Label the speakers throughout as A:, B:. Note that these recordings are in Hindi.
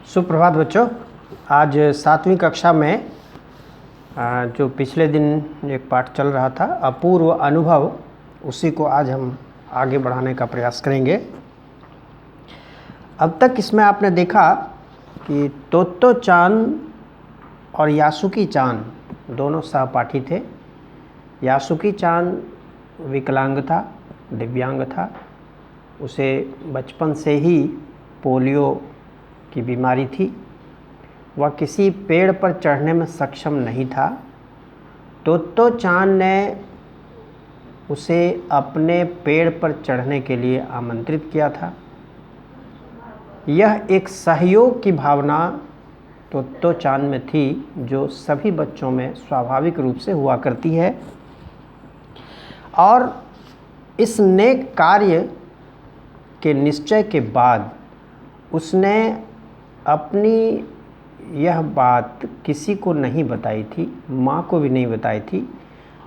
A: सुप्रभात बच्चों। आज 7वीं कक्षा में जो पिछले दिन एक पाठ चल रहा था अपूर्व अनुभव, उसी को आज हम आगे बढ़ाने का प्रयास करेंगे। अब तक इसमें आपने देखा कि तोत्तो चान और यासुकी चान दोनों सहपाठी थे। यासुकी चान विकलांग था, दिव्यांग था। उसे बचपन से ही पोलियो की बीमारी थी। वह किसी पेड़ पर चढ़ने में सक्षम नहीं था। तोत्तो चान ने उसे अपने पेड़ पर चढ़ने के लिए आमंत्रित किया था। यह एक सहयोग की भावना तोत्तो चान में थी, जो सभी बच्चों में स्वाभाविक रूप से हुआ करती है। और इस नेक कार्य के निश्चय के बाद उसने अपनी यह बात किसी को नहीं बताई थी, माँ को भी नहीं बताई थी,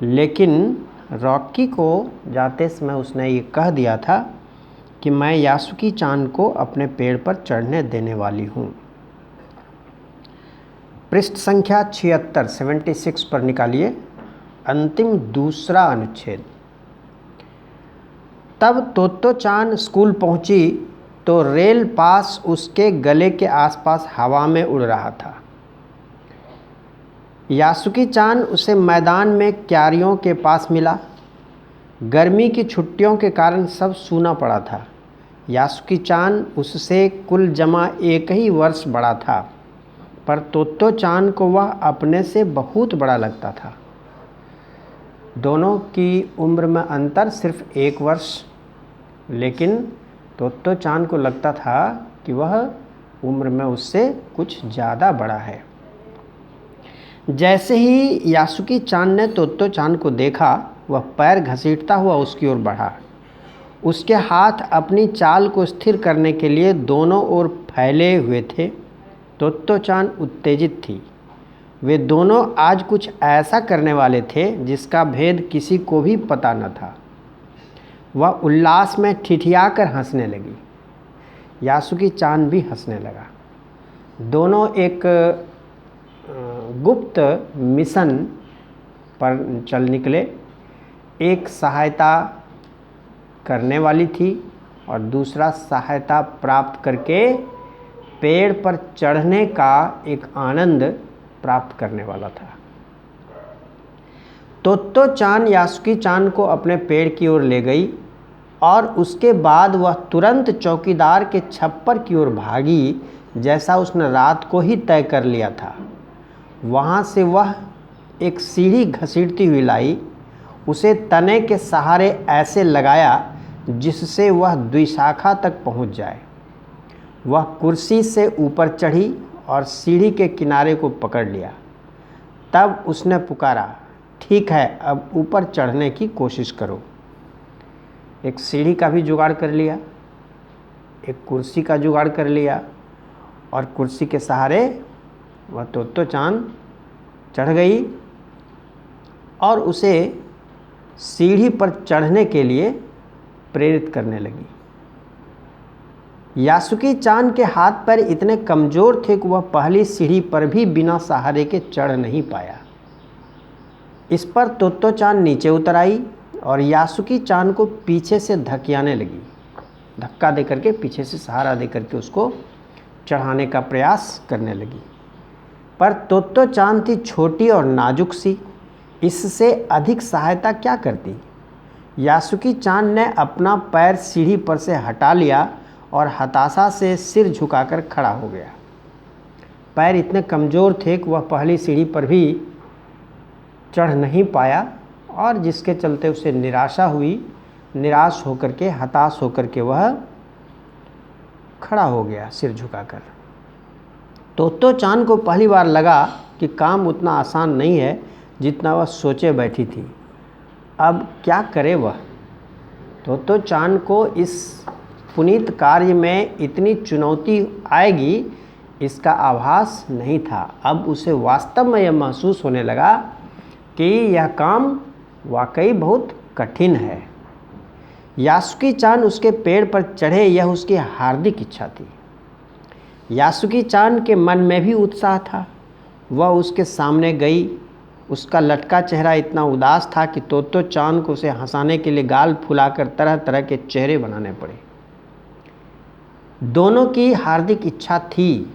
A: लेकिन रॉकी को जाते समय उसने ये कह दिया था कि मैं यासुकी चान को अपने पेड़ पर चढ़ने देने वाली हूँ। पृष्ठ संख्या 76 पर निकालिए अंतिम दूसरा अनुच्छेद। तब तोत्तो चान स्कूल पहुँची तो रेल पास उसके गले के आसपास हवा में उड़ रहा था। यासुकी चान उसे मैदान में क्यारियों के पास मिला। गर्मी की छुट्टियों के कारण सब सूना पड़ा था। यासुकी चान उससे कुल जमा 1 ही वर्ष बड़ा था, पर तोत्तो चान को वह अपने से बहुत बड़ा लगता था। दोनों की उम्र में अंतर सिर्फ 1 वर्ष, लेकिन तोत्तो चान को लगता था कि वह उम्र में उससे कुछ ज़्यादा बड़ा है। जैसे ही यासुकी चान ने तोत्तो चान को देखा, वह पैर घसीटता हुआ उसकी ओर बढ़ा। उसके हाथ अपनी चाल को स्थिर करने के लिए दोनों ओर फैले हुए थे। तोत्तो चान उत्तेजित थी। वे दोनों आज कुछ ऐसा करने वाले थे जिसका भेद किसी को भी पता न था। वह उल्लास में ठिठियाकर हंसने लगी। यासुकी चान भी हंसने लगा। दोनों एक गुप्त मिशन पर चल निकले। एक सहायता करने वाली थी और दूसरा सहायता प्राप्त करके पेड़ पर चढ़ने का एक आनंद प्राप्त करने वाला था। तोत्तो चान यासुकी चान को अपने पेड़ की ओर ले गई और उसके बाद वह तुरंत चौकीदार के छप्पर की ओर भागी, जैसा उसने रात को ही तय कर लिया था। वहाँ से वह एक सीढ़ी घसीटती हुई लाई। उसे तने के सहारे ऐसे लगाया जिससे वह द्विशाखा तक पहुँच जाए। वह कुर्सी से ऊपर चढ़ी और सीढ़ी के किनारे को पकड़ लिया। तब उसने पुकारा, ठीक है, अब ऊपर चढ़ने की कोशिश करो। एक सीढ़ी का भी जुगाड़ कर लिया, एक कुर्सी का जुगाड़ कर लिया और कुर्सी के सहारे वह तोत्तो चान चढ़ गई और उसे सीढ़ी पर चढ़ने के लिए प्रेरित करने लगी। यासुकी चान के हाथ पैर इतने कमज़ोर थे कि वह पहली सीढ़ी पर भी बिना सहारे के चढ़ नहीं पाया। इस पर तोत्तो चान नीचे उतर आई और यासुकी चान को पीछे से धकियाने लगी। धक्का दे करके पीछे से सहारा दे करके उसको चढ़ाने का प्रयास करने लगी। पर तोत्तो चान थी छोटी और नाजुक सी, इससे अधिक सहायता क्या करती। यासुकी चान ने अपना पैर सीढ़ी पर से हटा लिया और हताशा से सिर झुकाकर खड़ा हो गया। पैर इतने कमज़ोर थे कि वह पहली सीढ़ी पर भी चढ़ नहीं पाया और जिसके चलते उसे निराशा हुई। निराश होकर के, हताश होकर के वह खड़ा हो गया सिर झुकाकर। तोत्तो चान को पहली बार लगा कि काम उतना आसान नहीं है जितना वह सोचे बैठी थी। अब क्या करे वह। तोत्तो चान को इस पुनीत कार्य में इतनी चुनौती आएगी, इसका आभास नहीं था। अब उसे वास्तव में यह महसूस होने लगा कि यह काम वाकई बहुत कठिन है। यासुकी चान उसके पेड़ पर चढ़े, यह उसकी हार्दिक इच्छा थी। यासुकी चान के मन में भी उत्साह था। वह उसके सामने गई। उसका लटका चेहरा इतना उदास था कि तोतो चान को उसे हंसाने के लिए गाल फुलाकर तरह तरह के चेहरे बनाने पड़े। दोनों की हार्दिक इच्छा थी,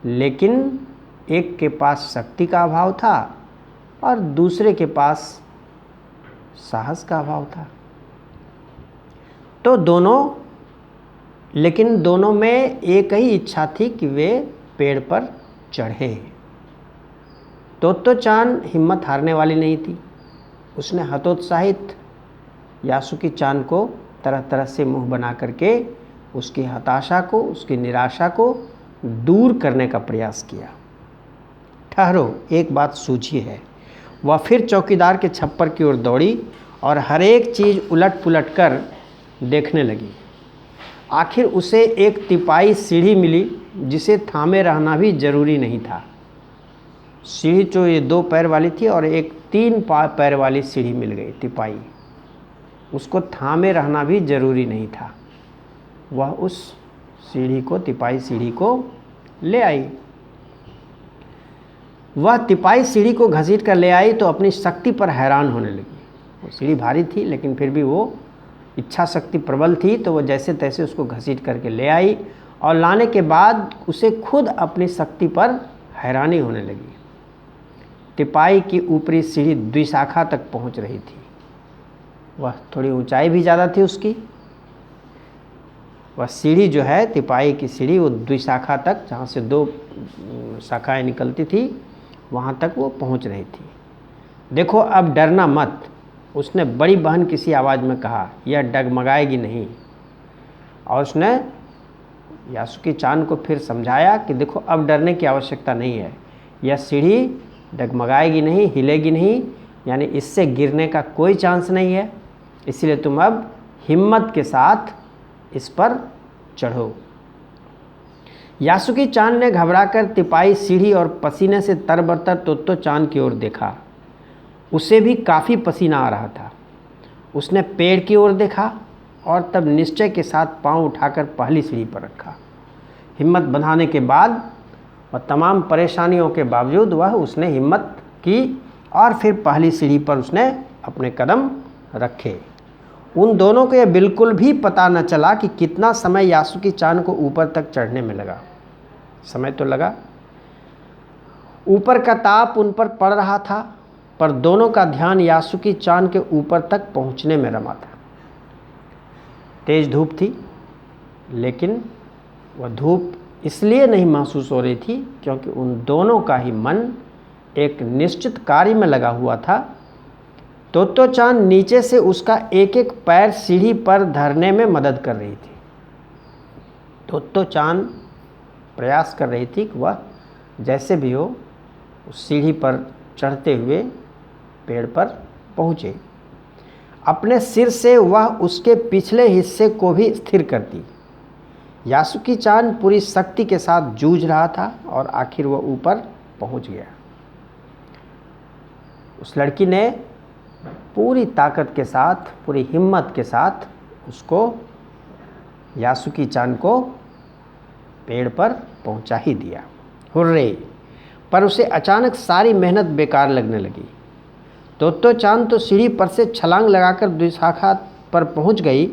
A: लेकिन एक के पास शक्ति का अभाव था और दूसरे के पास साहस का अभाव था। तो दोनों में एक ही इच्छा थी कि वे पेड़ पर चढ़े। तोतो चान हिम्मत हारने वाली नहीं थी। उसने हतोत्साहित यासुकी चान को तरह तरह से मुंह बना करके उसकी हताशा को, उसकी निराशा को दूर करने का प्रयास किया। ठहरो, एक बात सूझी है। वह फिर चौकीदार के छप्पर की ओर दौड़ी और हर एक चीज़ उलट पुलट कर देखने लगी। आखिर उसे एक तिपाई सीढ़ी मिली जिसे थामे रहना भी जरूरी नहीं था। सीढ़ी जो ये 2 पैर वाली थी और एक 3 पैर वाली सीढ़ी मिल गई तिपाई। उसको थामे रहना भी जरूरी नहीं था। वह उस सीढ़ी को, तिपाई सीढ़ी को ले आई। वह तिपाई सीढ़ी को घसीट कर ले आई तो अपनी शक्ति पर हैरान होने लगी। वो सीढ़ी भारी थी, लेकिन फिर भी वो इच्छा शक्ति प्रबल थी, तो वो जैसे तैसे उसको घसीट करके ले आई और लाने के बाद उसे खुद अपनी शक्ति पर हैरानी होने लगी। तिपाई की ऊपरी सीढ़ी द्विशाखा तक पहुंच रही थी। वह थोड़ी ऊंचाई भी ज़्यादा थी उसकी। वह सीढ़ी जो है, तिपाई की सीढ़ी, वो द्विशाखा तक, जहाँ से 2 शाखाएं निकलती थी, वहाँ तक वो पहुँच रही थी। देखो, अब डरना मत, उसने बड़ी बहन किसी आवाज़ में कहा। यह डगमगाएगी नहीं। और उसने यासुकी चान को फिर समझाया कि देखो, अब डरने की आवश्यकता नहीं है। यह सीढ़ी डगमगाएगी नहीं, हिलेगी नहीं, यानी इससे गिरने का कोई चांस नहीं है। इसलिए तुम अब हिम्मत के साथ इस पर चढ़ो। यासुकी चान ने घबराकर तिपाई सीढ़ी और पसीने से तरबतर तोतो चान की ओर देखा। उसे भी काफ़ी पसीना आ रहा था। उसने पेड़ की ओर देखा और तब निश्चय के साथ पांव उठाकर पहली सीढ़ी पर रखा। हिम्मत बंधाने के बाद और तमाम परेशानियों के बावजूद उसने हिम्मत की और फिर पहली सीढ़ी पर उसने अपने कदम रखे। उन दोनों को यह बिल्कुल भी पता न चला कि कितना समय यासुकी चान को ऊपर तक चढ़ने में लगा। समय तो लगा। ऊपर का ताप उन पर पड़ रहा था, पर दोनों का ध्यान यासुकी चान के ऊपर तक पहुंचने में रमा था। तेज धूप थी, लेकिन वह धूप इसलिए नहीं महसूस हो रही थी क्योंकि उन दोनों का ही मन एक निश्चित कार्य में लगा हुआ था। तोतो चान नीचे से उसका एक एक पैर सीढ़ी पर धरने में मदद कर रही थी। तोतो चान प्रयास कर रही थी कि वह जैसे भी हो उस सीढ़ी पर चढ़ते हुए पेड़ पर पहुँचे। अपने सिर से वह उसके पिछले हिस्से को भी स्थिर करती। यासुकी चान पूरी शक्ति के साथ जूझ रहा था और आखिर वह ऊपर पहुंच गया। उस लड़की ने पूरी ताकत के साथ, पूरी हिम्मत के साथ उसको, यासुकी चान को पेड़ पर पहुंचा ही दिया। हुर्रे! पर उसे अचानक सारी मेहनत बेकार लगने लगी। तोतो चान तो सीढ़ी पर से छलांग लगाकर द्विशाखा पर पहुंच गई,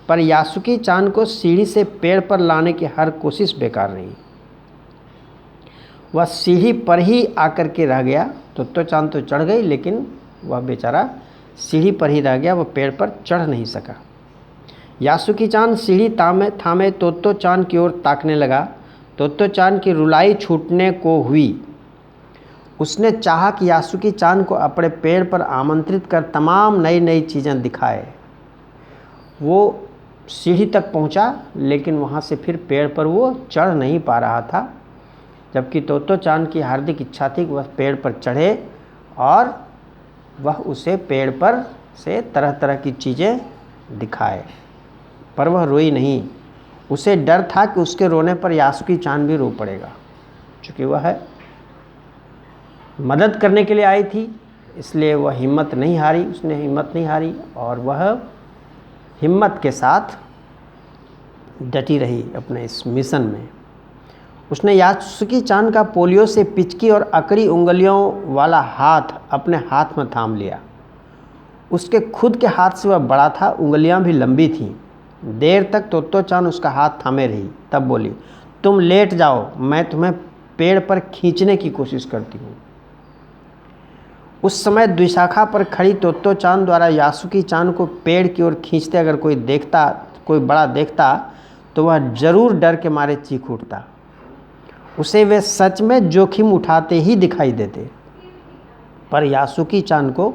A: पर यासुकी चान को सीढ़ी से पेड़ पर लाने की हर कोशिश बेकार रही। वह सीढ़ी पर ही आकर के रह गया। तोतो चान तो चढ़ गई, लेकिन वह बेचारा सीढ़ी पर ही रह गया। वह पेड़ पर चढ़ नहीं सका। यासुकी चान सीढ़ी थामे तोतो चान की ओर ताकने लगा। तोतो चान की रुलाई छूटने को हुई। उसने चाहा कि यासुकी चान को अपने पेड़ पर आमंत्रित कर तमाम नई नई चीज़ें दिखाए। वो सीढ़ी तक पहुंचा, लेकिन वहां से फिर पेड़ पर वो चढ़ नहीं पा रहा था, जबकि तोतो चान की हार्दिक इच्छा थी कि वह पेड़ पर चढ़े और वह उसे पेड़ पर से तरह तरह की चीज़ें दिखाए। पर वह रोई नहीं। उसे डर था कि उसके रोने पर यासुकी चान भी रो पड़ेगा। चूँकि वह मदद करने के लिए आई थी, इसलिए वह हिम्मत नहीं हारी। उसने हिम्मत नहीं हारी और वह हिम्मत के साथ डटी रही अपने इस मिशन में। उसने यासुकी चान का पोलियो से पिचकी और अकड़ी उंगलियों वाला हाथ अपने हाथ में थाम लिया। उसके खुद के हाथ से वह बड़ा था, उंगलियां भी लंबी थीं। देर तक तोत्तो चान उसका हाथ थामे रही, तब बोली, तुम लेट जाओ, मैं तुम्हें पेड़ पर खींचने की कोशिश करती हूँ। उस समय द्विशाखा पर खड़ी तोत्तो चान द्वारा यासुकी चान को पेड़ की ओर खींचते अगर कोई बड़ा देखता तो वह जरूर डर के मारे चीख उठता। उसे वे सच में जोखिम उठाते ही दिखाई देते। पर यासुकी चान को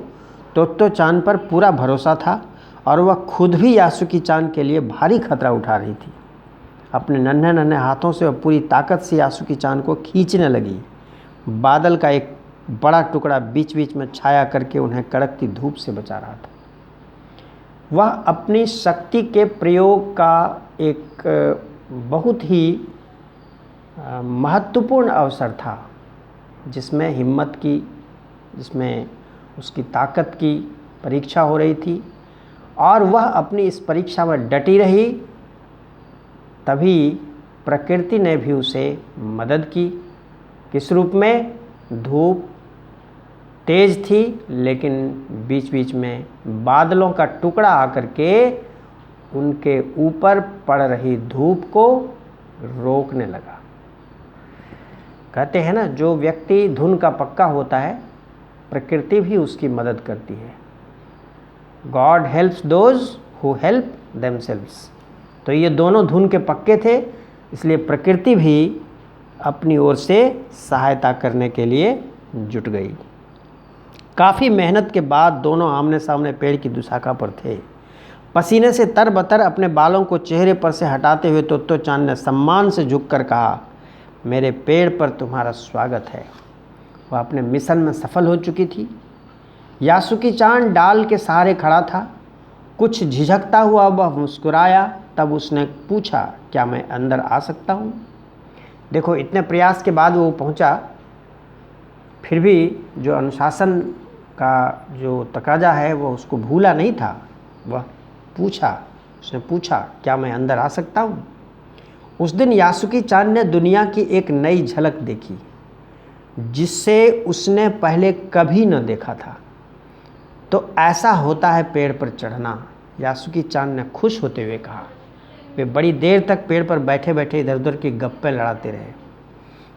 A: तोत्तो चान पर पूरा भरोसा था और वह खुद भी यासुकी चान के लिए भारी खतरा उठा रही थी। अपने नन्हे नन्हे हाथों से वह पूरी ताकत से यासुकी चान को खींचने लगी। बादल का एक बड़ा टुकड़ा बीच बीच में छाया करके उन्हें कड़कती धूप से बचा रहा था। वह अपनी शक्ति के प्रयोग का एक बहुत ही महत्वपूर्ण अवसर था, जिसमें हिम्मत की, जिसमें उसकी ताकत की परीक्षा हो रही थी और वह अपनी इस परीक्षा में डटी रही। तभी प्रकृति ने भी उसे मदद की। किस रूप में? धूप तेज थी, लेकिन बीच बीच में बादलों का टुकड़ा आकर के उनके ऊपर पड़ रही धूप को रोकने लगा। कहते हैं ना, जो व्यक्ति धुन का पक्का होता है, प्रकृति भी उसकी मदद करती है। God helps those who help themselves. तो ये दोनों धुन के पक्के थे, इसलिए प्रकृति भी अपनी ओर से सहायता करने के लिए जुट गई। काफ़ी मेहनत के बाद दोनों आमने सामने पेड़ की दुशाखा पर थे। पसीने से तरबतर अपने बालों को चेहरे पर से हटाते हुए तोत्तो चान ने सम्मान से झुककर कहा, मेरे पेड़ पर तुम्हारा स्वागत है। वह अपने मिशन में सफल हो चुकी थी। यासुकी चान डाल के सहारे खड़ा था। कुछ झिझकता हुआ वह मुस्कुराया। तब उसने पूछा, क्या मैं अंदर आ सकता हूँ? देखो, इतने प्रयास के बाद वो पहुँचा, फिर भी जो अनुशासन का जो तकाजा है वो उसको भूला नहीं था। वह उसने पूछा, क्या मैं अंदर आ सकता हूँ? उस दिन यासुकी चान ने दुनिया की एक नई झलक देखी, जिससे उसने पहले कभी न देखा था। तो ऐसा होता है पेड़ पर चढ़ना, यासुकी चान ने खुश होते हुए कहा। वे बड़ी देर तक पेड़ पर बैठे बैठे इधर उधर की गप्पें लड़ाते रहे।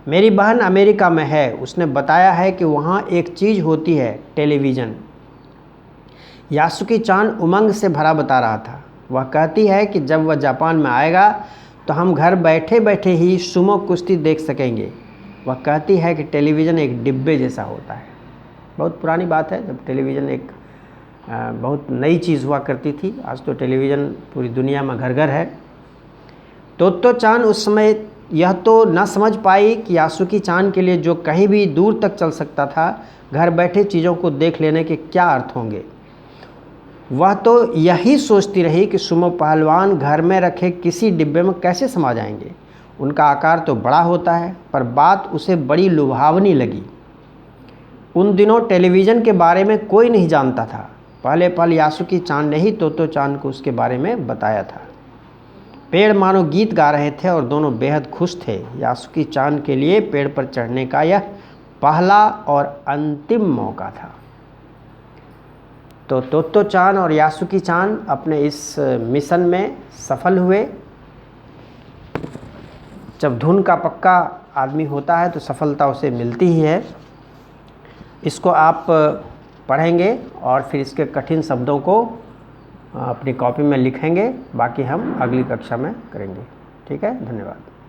A: मेरी बहन अमेरिका में है, उसने बताया है कि वहाँ एक चीज़ होती है, टेलीविज़न। यासुकी चान उमंग से भरा बता रहा था। वह कहती है कि जब वह जापान में आएगा तो हम घर बैठे बैठे ही सुमो कुश्ती देख सकेंगे। वह कहती है कि टेलीविज़न एक डिब्बे जैसा होता है। बहुत पुरानी बात है, जब टेलीविज़न एक बहुत नई चीज़ हुआ करती थी। आज तो टेलीविज़न पूरी दुनिया में घर घर है। तोत्तो चान उस समय यह तो न समझ पाई कि यासुकी चान के लिए जो कहीं भी दूर तक चल सकता था, घर बैठे चीज़ों को देख लेने के क्या अर्थ होंगे। वह तो यही सोचती रही कि सुमो पहलवान घर में रखे किसी डिब्बे में कैसे समा जाएंगे। उनका आकार तो बड़ा होता है। पर बात उसे बड़ी लुभावनी लगी। उन दिनों टेलीविज़न के बारे में कोई नहीं जानता था। पहले पल यासुकी चान ने ही तोत्तो चान को उसके बारे में बताया था। पेड़ मानो गीत गा रहे थे और दोनों बेहद खुश थे। यासुकी चान के लिए पेड़ पर चढ़ने का यह पहला और अंतिम मौका था। तो तोत्तो चान और यासुकी चान अपने इस मिशन में सफल हुए। जब धुन का पक्का आदमी होता है तो सफलता उसे मिलती ही है। इसको आप पढ़ेंगे और फिर इसके कठिन शब्दों को अपनी कॉपी में लिखेंगे। बाकी हम अगली कक्षा में करेंगे। ठीक है, धन्यवाद।